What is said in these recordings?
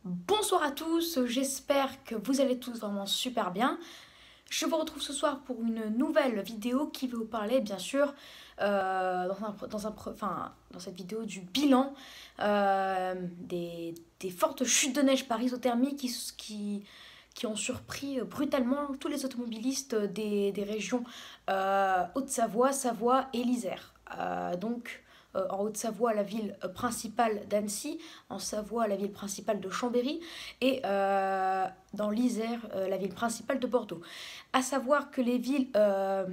Bonsoir à tous, j'espère que vous allez tous vraiment super bien. Je vous retrouve ce soir pour une nouvelle vidéo qui va vous parler bien sûr dans cette vidéo du bilan des fortes chutes de neige par isothermie qui ont surpris brutalement tous les automobilistes des régions Haute-Savoie, Savoie et l'Isère. En Haute-Savoie, la ville principale d'Annecy, en Savoie, la ville principale de Chambéry et dans l'Isère, la ville principale de Bordeaux. À savoir que les villes euh,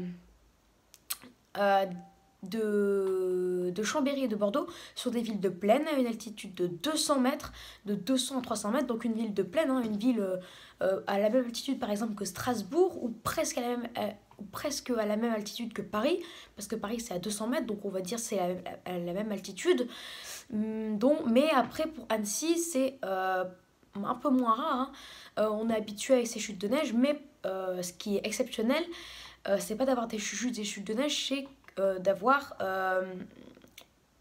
de Chambéry et de Bordeaux sont des villes de plaine à une altitude de 200 mètres, de 200 à 300 mètres, donc une ville de plaine, hein, une ville à la même altitude par exemple que Strasbourg ou presque à la même altitude que Paris, parce que Paris c'est à 200 mètres, donc on va dire c'est à la même altitude. Mais après pour Annecy c'est un peu moins rare, hein. On est habitué avec ces chutes de neige, mais ce qui est exceptionnel, c'est pas d'avoir des chutes de neige, c'est d'avoir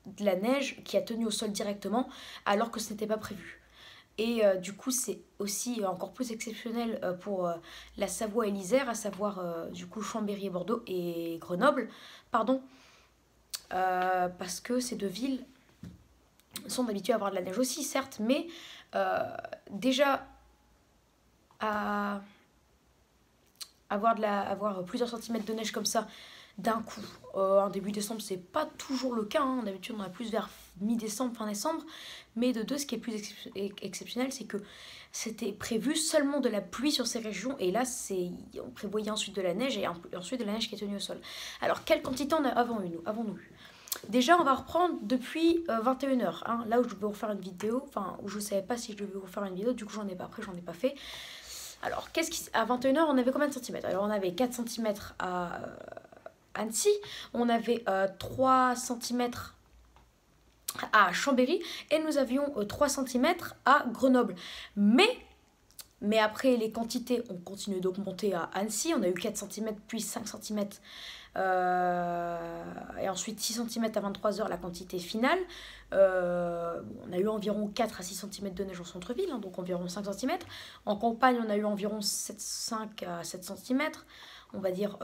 de la neige qui a tenu au sol directement alors que ce n'était pas prévu. Et du coup, c'est aussi encore plus exceptionnel pour la Savoie et l'Isère, à savoir du coup Chambéry et Bordeaux et Grenoble, pardon, parce que ces deux villes sont habituées à avoir de la neige aussi, certes, mais euh, déjà à avoir plusieurs centimètres de neige comme ça d'un coup. En début décembre, c'est pas toujours le cas, hein. D'habitude, on a plus vers mi-décembre, fin décembre. Mais de deux, ce qui est plus exceptionnel, c'est que c'était prévu seulement de la pluie sur ces régions. Et là, on prévoyait ensuite de la neige et ensuite de la neige qui est tenue au sol. Alors, quelle quantité avons-nous eu? Déjà, on va reprendre depuis 21h, hein, là où je devais vous refaire une vidéo, enfin, où je ne savais pas si je devais vous refaire une vidéo, du coup, j'en ai pas fait. Alors, à 21h, on avait combien de centimètres? Alors, on avait 4 centimètres à Annecy, on avait 3 centimètres à Chambéry et nous avions 3 centimètres à Grenoble. Mais après, les quantités ont continué d'augmenter à Annecy. On a eu 4 centimètres puis 5 centimètres et ensuite 6 centimètres à 23h, la quantité finale. On a eu environ 4 à 6 centimètres de neige en centre-ville, hein, donc environ 5 centimètres. En campagne, on a eu environ 5 à 7 centimètres. On va dire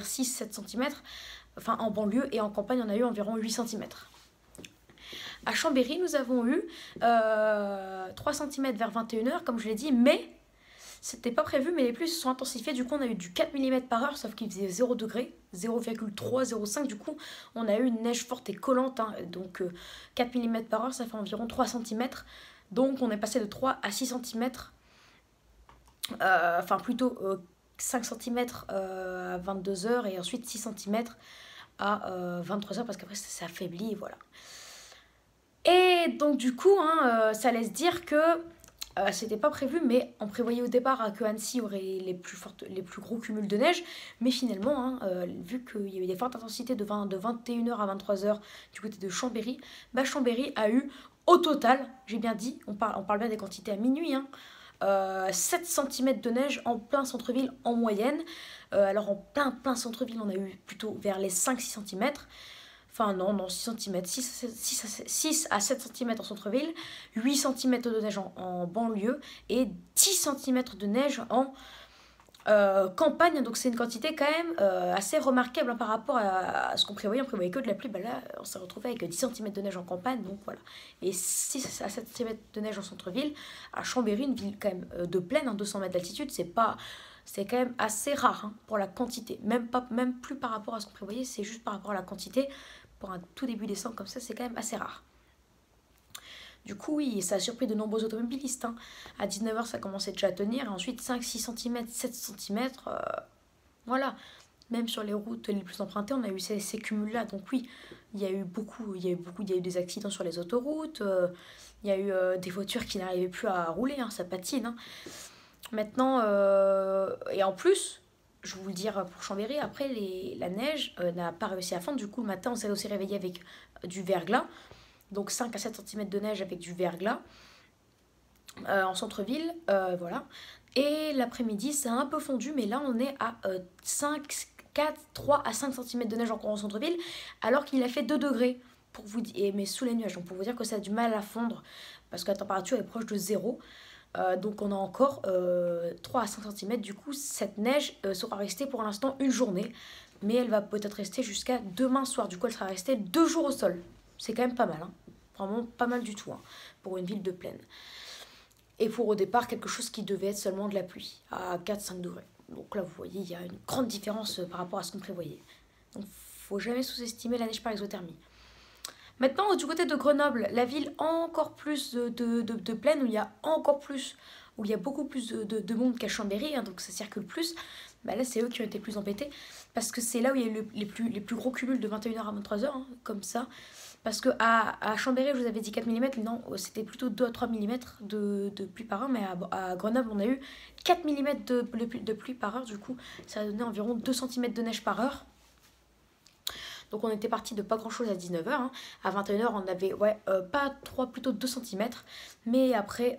6-7 centimètres. Enfin, en banlieue et en campagne, on a eu environ 8 centimètres. À Chambéry, nous avons eu 3 centimètres vers 21h, comme je l'ai dit, mais c'était pas prévu, mais les pluies se sont intensifiées. Du coup, on a eu du 4 mm par heure, sauf qu'il faisait 0 degré, 0,3, 0,5. Du coup, on a eu une neige forte et collante, hein. Donc 4 mm par heure, ça fait environ 3 centimètres. Donc on est passé de 3 à 6 centimètres. Enfin, plutôt 5 centimètres à 22h et ensuite 6 centimètres à 23h, parce qu'après ça s'affaiblit et voilà. Et donc du coup, hein, ça laisse dire que c'était pas prévu, mais on prévoyait au départ que Annecy aurait les plus gros cumuls de neige. Mais finalement, hein, vu qu'il y a eu des fortes intensités de 21h à 23h du côté de Chambéry, bah Chambéry a eu au total, j'ai bien dit, on parle bien des quantités à minuit, hein, 7 cm de neige en plein centre-ville en moyenne. Alors en plein centre-ville, on a eu plutôt vers les 5-6 cm. Enfin non, 6 cm, 6 à 7 cm en centre-ville, 8 cm de neige en banlieue et 10 cm de neige en campagne. Donc c'est une quantité quand même assez remarquable, hein, par rapport à ce qu'on prévoyait. On prévoyait que de la pluie, bah là on s'est retrouvé avec 10 cm de neige en campagne, donc voilà. Et 6 à 7 cm de neige en centre-ville. À Chambéry, une ville quand même de plaine, hein, 200 mètres d'altitude, c'est quand même assez rare, hein, pour la quantité. Même plus par rapport à ce qu'on prévoyait, c'est juste par rapport à la quantité. Pour un tout début décembre comme ça, c'est quand même assez rare. Du coup, oui, ça a surpris de nombreux automobilistes, hein. À 19h, ça commençait déjà à tenir. Et ensuite, 5-6 cm, 7 cm. Voilà. Même sur les routes les plus empruntées, on a eu ces cumuls-là. Donc oui, il y a eu des accidents sur les autoroutes. Il y a eu des voitures qui n'arrivaient plus à rouler, hein, ça patine, hein. Maintenant, et en plus, je vais vous le dire pour Chambéry, après la neige n'a pas réussi à fondre. Du coup, le matin, on s'est aussi réveillé avec du verglas. Donc 5 à 7 cm de neige avec du verglas en centre-ville. Voilà. Et l'après-midi, ça a un peu fondu, mais là, on est à 3 à 5 cm de neige encore en centre-ville, alors qu'il a fait 2 degrés. pour vous dire, mais sous les nuages, donc pour vous dire que ça a du mal à fondre parce que la température est proche de 0. Donc on a encore 3 à 5 cm. Du coup, cette neige sera restée pour l'instant une journée, mais elle va peut-être rester jusqu'à demain soir. Du coup, elle sera restée 2 jours au sol. C'est quand même pas mal, hein. Vraiment pas mal du tout, hein, pour une ville de plaine. Et pour au départ, quelque chose qui devait être seulement de la pluie, à 4-5 degrés. Donc là, vous voyez, il y a une grande différence par rapport à ce qu'on prévoyait. Donc, faut jamais sous-estimer la neige par exothermie. Maintenant, du côté de Grenoble, la ville encore plus de plaine, où il y a encore plus, où il y a beaucoup plus de monde qu'à Chambéry, hein, donc ça circule plus. Bah là, c'est eux qui ont été plus embêtés, parce que c'est là où il y a eu les plus gros cumuls de 21h à 23h, hein, comme ça. Parce que à Chambéry, je vous avais dit 4 mm, non, c'était plutôt 2 à 3 mm de pluie par heure, mais à Grenoble, on a eu 4 mm de pluie par heure, du coup, ça a donné environ 2 cm de neige par heure. Donc on était parti de pas grand chose à 19h, hein. À 21h on avait pas 3, plutôt 2 cm, mais après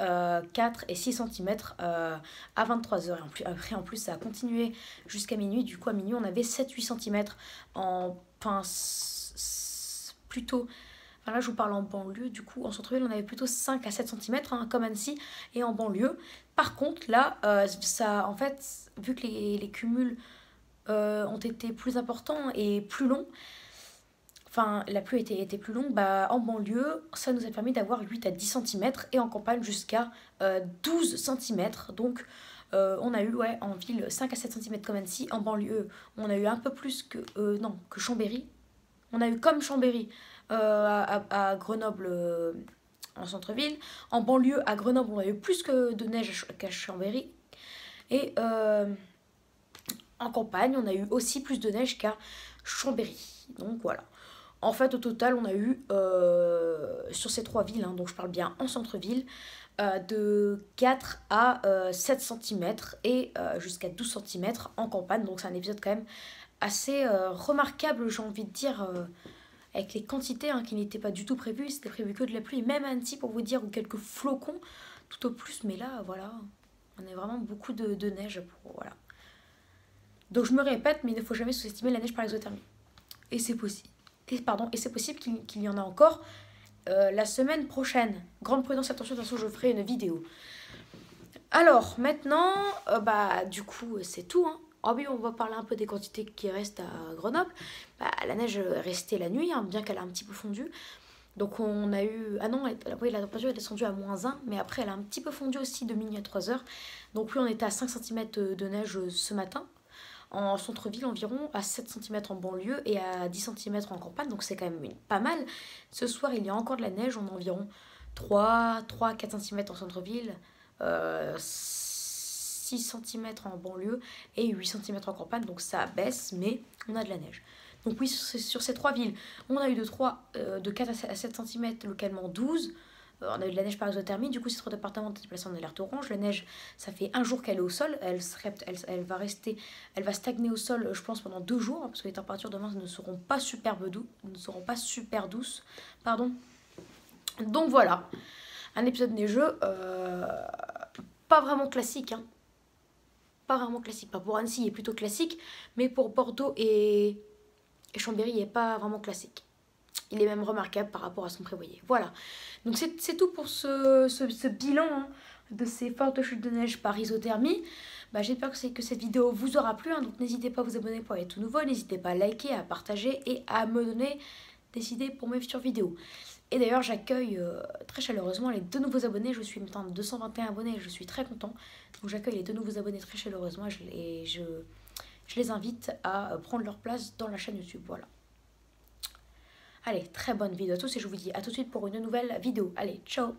4 et 6 cm à 23h. Après en plus ça a continué jusqu'à minuit, du coup à minuit on avait 7-8 cm plutôt... Enfin là je vous parle en banlieue, du coup en centre-ville on avait plutôt 5 à 7 cm, hein, comme Annecy, et en banlieue. Par contre là, ça en fait, vu que les cumuls ont été plus importants et plus longs, enfin la pluie était plus longue, bah, en banlieue, ça nous a permis d'avoir 8 à 10 cm et en campagne jusqu'à 12 cm. Donc on a eu en ville 5 à 7 cm comme Annecy. En banlieue, on a eu un peu plus que Chambéry. On a eu comme Chambéry à Grenoble en centre-ville. En banlieue, à Grenoble, on a eu plus que de neige qu'à Chambéry. Et en campagne, on a eu aussi plus de neige qu'à Chambéry. Donc voilà. En fait, au total, on a eu, sur ces 3 villes, hein, donc je parle bien en centre-ville, de 4 à 7 cm et jusqu'à 12 cm en campagne. Donc c'est un épisode quand même assez remarquable, j'ai envie de dire, avec les quantités, hein, qui n'étaient pas du tout prévues. C'était prévu que de la pluie, même à Annecy pour vous dire, ou quelques flocons, tout au plus. Mais là, voilà, on a vraiment beaucoup de neige. Voilà. Donc je me répète, mais il ne faut jamais sous-estimer la neige par exothermie. Et c'est possible. Et c'est possible qu'il y en a encore la semaine prochaine. Grande prudence, attention, de toute façon, je ferai une vidéo. Alors, maintenant, du coup, c'est tout, hein. Ah oui, on va parler un peu des quantités qui restent à Grenoble. La neige est restée la nuit, hein, bien qu'elle a un petit peu fondu. Donc on a eu... Ah non, oui, la température est descendue à -1, mais après elle a un petit peu fondu aussi de minuit à 3h. Donc oui, on était à 5 cm de neige ce matin. En centre-ville environ, à 7 cm en banlieue et à 10 cm en campagne, donc c'est quand même pas mal. Ce soir, il y a encore de la neige, on a environ 3-4 cm en centre-ville, 6 cm en banlieue et 8 cm en campagne, donc ça baisse, mais on a de la neige. Donc oui, sur ces 3 villes, on a eu de 4 à 7 cm, localement 12. On a eu de la neige par exothermie, du coup ces 3 départements ont été placés en alerte orange. La neige, ça fait un jour qu'elle est au sol, elle va stagner au sol, je pense, pendant 2 jours, parce que les températures demain ne seront pas super douces. Pardon. Donc voilà, un épisode neigeux, pas vraiment classique, hein. Pas vraiment classique, pas pour Annecy, il est plutôt classique, mais pour Bordeaux et Chambéry, il n'est pas vraiment classique. Il est même remarquable par rapport à ce qu'on prévoyait. Voilà. Donc c'est tout pour ce bilan, hein, de ces fortes chutes de neige par isothermie. J'espère que cette vidéo vous aura plu, hein, donc n'hésitez pas à vous abonner pour être tout nouveau. N'hésitez pas à liker, à partager et à me donner des idées pour mes futures vidéos. Et d'ailleurs, j'accueille très chaleureusement les 2 nouveaux abonnés. Je suis maintenant à 221 abonnés et je suis très content. Donc j'accueille les 2 nouveaux abonnés très chaleureusement et je les invite à prendre leur place dans la chaîne YouTube. Voilà. Allez, très bonne vidéo à tous et je vous dis à tout de suite pour une nouvelle vidéo. Allez, ciao!